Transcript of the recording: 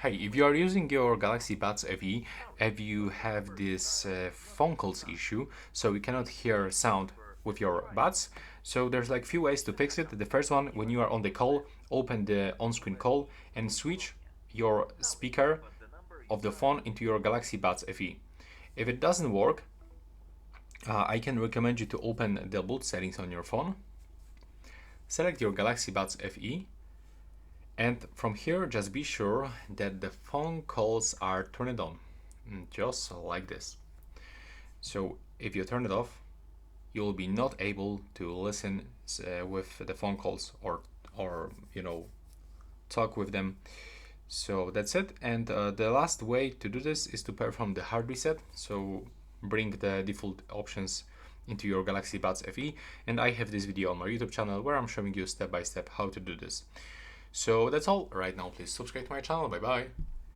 Hey, if you are using your Galaxy Buds FE, if you have this phone calls issue, so you cannot hear sound with your buds, so there's like few ways to fix it. The first one, when you are on the call, open the on-screen call and switch your speaker of the phone into your Galaxy Buds FE. If it doesn't work, I can recommend you to open the boot settings on your phone, select your Galaxy Buds FE, and from here just be sure that the phone calls are turned on, just like this. So if you turn it off, you will be not able to listen with the phone calls or talk with them. So that's it. And the last way to do this is to perform the hard reset. So bring the default options into your Galaxy Buds FE, and I have this video on my YouTube channel where I'm showing you step by step how to do this. So that's all right now. Please subscribe to my channel. Bye bye.